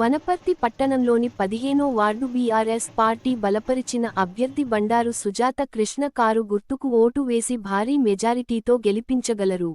వనపర్తి పట్టణంలోని 15వ ward BRS party బలపరిచిన అభ్యర్థి బండారు సుజాత కృష్ణ కారు గుర్తుకు ఓటు వేసి భారీ మెజారిటీతో గెలిపించగలరు.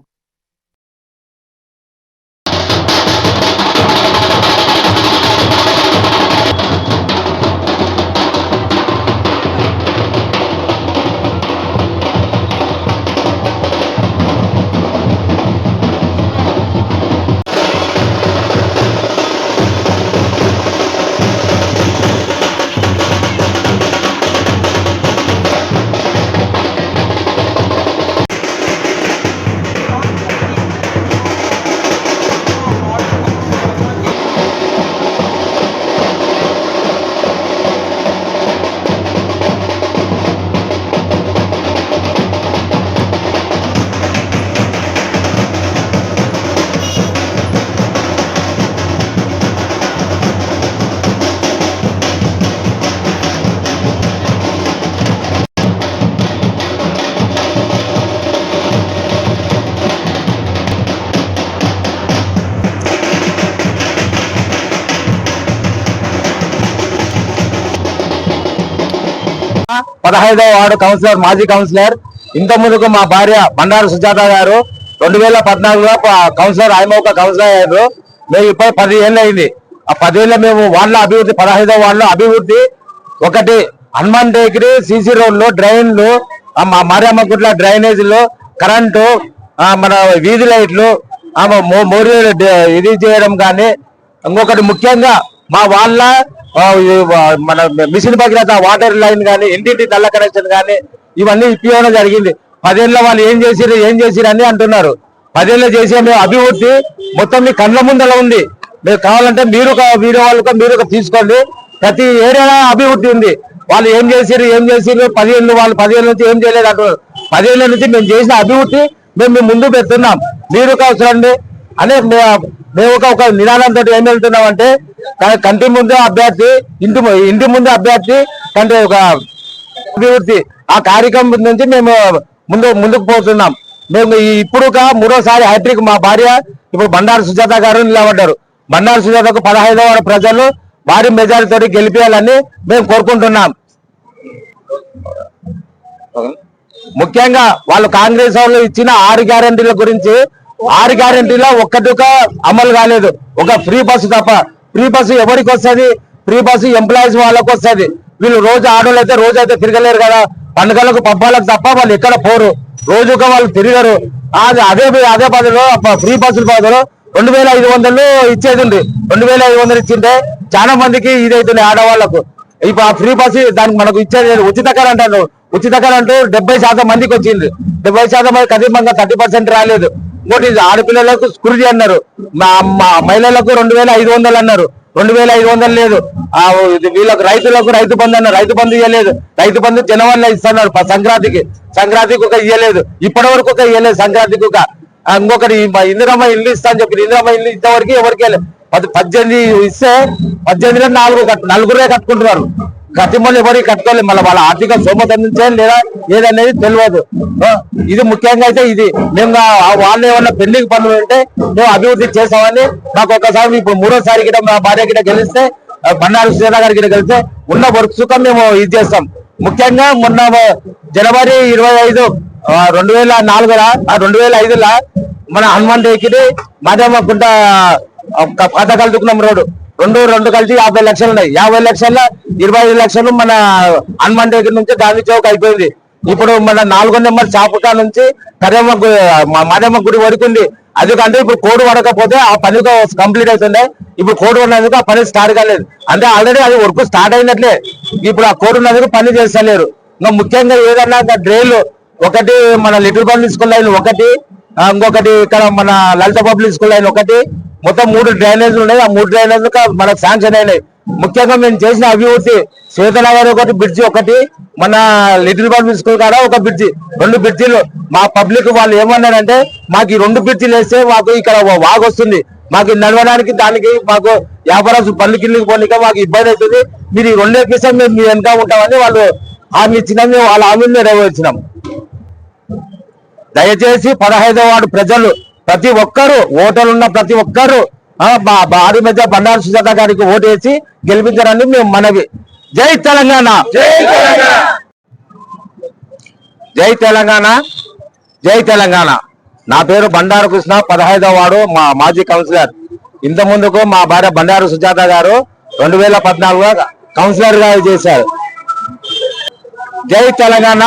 పదహైదవ వార్డు కౌన్సిలర్, మాజీ కౌన్సిలర్. ఇంత ముందుకు మా భార్య బండారు సుజాత గారు 2014లో కౌన్సిలర్, ఆమె ఒక కౌన్సిలర్ అయ్యారు. మేము ఇప్పుడు 10 ఏళ్ళు అయింది. ఆ 10 ఏళ్ళ మేము వార్డుల అభివృద్ధి, 15వ వార్డులో అభివృద్ధి ఒకటి హనుమాన్ టేకరీ, సీసీ రోడ్లు, డ్రైన్లు, మరియమ్మ గుట్ల డ్రైనేజీలు, కరెంటు, మన వీధి లైట్లు, మోరీ ఇది చేయడం కానీ, ఇంకొకటి ముఖ్యంగా మా వాళ్ళ మన మిషన్ భగీరథ వాటర్ లైన్ కానీ, ఇంటింటి నల్ల కనెక్షన్ కానీ ఇవన్నీ ఇప్పివ్వడం జరిగింది. 10 ఏళ్ళ వాళ్ళు ఏం చేసిరు అని అంటున్నారు. 10 ఏళ్ళు చేసే మేము అభివృద్ధి మొత్తం మీ కళ్ళ ముందర ఉంది. మీరు కావాలంటే మీరు వీడియో వాళ్ళు మీరు తీసుకోండి. ప్రతి ఏరియా అభివృద్ధి ఉంది. వాళ్ళు ఏం చేసిరు 10 ఏళ్ళు, వాళ్ళు 10 ఏళ్ళ నుంచి ఏం చేయలేదు అంటున్నారు. 10 ఏళ్ళ నుంచి మేము చేసిన అభివృద్ధి మేము ముందు పెడుతున్నాం. మీరు చూడండి అనే మేము ఒక నిదానంతో ఏం వెళ్తున్నాం అంటే, కంటి ముందు అభ్యర్థి, ఇంటి ముందు అభ్యర్థి కంటే ఒక అభివృద్ధి, ఆ కార్యక్రమం నుంచి మేము ముందుకు పోతున్నాం. మేము ఇప్పుడు 3వసారి హ్యాట్రిక్ మా భార్య ఇప్పుడు బండారు సుజాత గారు నిలబడ్డారు. బండారు సుజాతకు 15వ వార్డు ప్రజలు భారీ మెజారిటీతో గెలిపేయాలని మేము కోరుకుంటున్నాం. ముఖ్యంగా వాళ్ళు కాంగ్రెస్ వాళ్ళు ఇచ్చిన 6 గ్యారెంటీల గురించి, 6 గ్యారెంటీలో ఒక్కటి అమలు కాలేదు. ఒక ఫ్రీ బస్సు తప్ప. ఫ్రీ బస్సు ఎవరికి వస్తుంది? ఫ్రీ బస్సు ఎంప్లాయీస్ వాళ్ళకు వస్తుంది. వీళ్ళు రోజు ఆడోళ్ళు అయితే రోజైతే తిరగలేరు కదా, పండుగలకు పబ్బాలకు తప్ప వాళ్ళు ఎక్కడ పోరు, రోజుగా వాళ్ళు తిరగరు. అదే బదులు ఫ్రీ బస్సుల బదులు 2500 ఇచ్చేది ఉంది. 2500 ఇచ్చింటే చాలా మందికి ఇదైతుంది ఆడవాళ్లకు. ఇప్పుడు ఆ ఫ్రీ బస్సు దానికి మనకు ఇచ్చేది ఉచిత కరెంట్ అంటారు. ఉచిత కరెంట్ 70% మందికి వచ్చింది. 70% మంది కనీసంగా 30% రాలేదు. ఇంకోటి ఆడపిల్లలకు స్కూటీ అన్నారు, మహిళలకు 2500 అన్నారు. 2500 లేదు. వీళ్ళకు రైతులకు రైతు బంధు అన్నారు, రైతు బంధు ఇవ్వలేదు. రైతు బంధు జనవరిలో ఇస్తున్నారు సంక్రాంతికి ఒక ఇవ్వలేదు. ఇప్పటి వరకు ఒక ఇవ్వలేదు సంక్రాంతికి. ఇంకొకటి ఇందిరమ్మ ఇల్లు ఇస్తా అని చెప్పి ఇందిరమ్మ ఇల్లు ఇంతవరకు ఎవరికి 18 ఇస్తే 18లో 4 కట్టుకుంటున్నారు. గతిమూలు ఎవరికి కట్టుకోలేదు. మళ్ళీ వాళ్ళ ఆర్థిక స్తోమత నుంచే లేదా ఏదనేది తెలియదు. ఇది ముఖ్యంగా అయితే ఇది మేము వాళ్ళు ఏమన్నా పెండింగ్ పనులు ఉంటే మేము అభివృద్ధి చేస్తామని మాకు ఒకసారి ఇప్పుడు 3వసారి గిట మా భార్య గిట గెలిస్తే, బండారు సుజాత గారి గిట గెలిస్తే ఉన్న వర్క్ సుఖం మేము ఇది చేస్తాం. ముఖ్యంగా మొన్న జనవరి 25, 2005లో మన హనుమాన్ టేకరీ మాదేమ గుంట పథకాలు దుకున్నాం రోడ్డు రెండు కలిసి 50 లక్షలు ఉన్నాయి. 50 లక్షల్లో 25 లక్షలు మన హనుమాన్ టేకరీ నుంచి గాంధీ చౌక్ అయిపోయింది. ఇప్పుడు మన 4వ నెంబర్ చాపుకా నుంచి మాదేమ గుడి వరకు ఉంది. అందుకంటే ఇప్పుడు కోడ్ పడకపోతే ఆ పని కంప్లీట్ అవుతుండే. ఇప్పుడు కోడ్ ఉన్నందుకు ఆ పని స్టార్ట్ కాలేదు. అంటే ఆల్రెడీ అది వర్క్ స్టార్ట్ అయినట్లే. ఇప్పుడు ఆ కోడ్ ఉన్నందుకు పని చేస్తలేరు. ఇంకా ముఖ్యంగా ఏదన్నా డ్రైన్లు ఒకటి, మన లిటిల్ పబ్లిక్ స్కూల్ లైన్ ఒకటి, ఇంకొకటి ఇక్కడ మన లలిత పబ్లిక్ స్కూల్ లైన్ ఒకటి, మొత్తం 3 డ్రైనేజీలు ఉన్నాయి. ఆ 3 డ్రైనేజీలు మనకు శాంక్షన్ అయినాయి. ముఖ్యంగా మేము చేసిన అభివృద్ధి శ్వేతనగర్ ఒకటి బ్రిడ్జి, ఒకటి మన లిటిల్ పబ్లిక్ స్కూల్ కాడ ఒక బ్రిడ్జి, 2 బ్రిడ్జిలు. మా పబ్లిక్ వాళ్ళు ఏమన్నారంటే, మాకు ఈ 2 బ్రిడ్జిలు వేస్తే మాకు ఇక్కడ వాగు వస్తుంది, మాకు నడవడానికి దానికి మాకు వ్యాపారస్తులు పనులు కిందకి పోనీక మాకు ఇబ్బంది అవుతుంది, మీరు ఈ 2 ఎక్కిస్తే మేము మీ వెనక ఉంటామని వాళ్ళు హామీ ఇచ్చినాం. మేము వాళ్ళ హామీని నెరవేర్చినాం. దయచేసి 15వ వార్డు ప్రజలు ప్రతి ఒక్కరు, ఓటర్లున్న ప్రతి ఒక్కరు భారీ మెజార్ బండారు సుజాత గారికి ఓటేసి గెలిపించారని మేము మనవి. జై తెలంగాణ, జై తెలంగాణ, జై తెలంగాణ, జై తెలంగాణ. నా పేరు బండారు కృష్ణ, 15వ వార్డు మా మాజీ కౌన్సిలర్. ఇంత ముందుకు మా భార్య బండారు సుజాత గారు 2014లో కౌన్సిలర్ గా చేశారు. జై తెలంగాణ.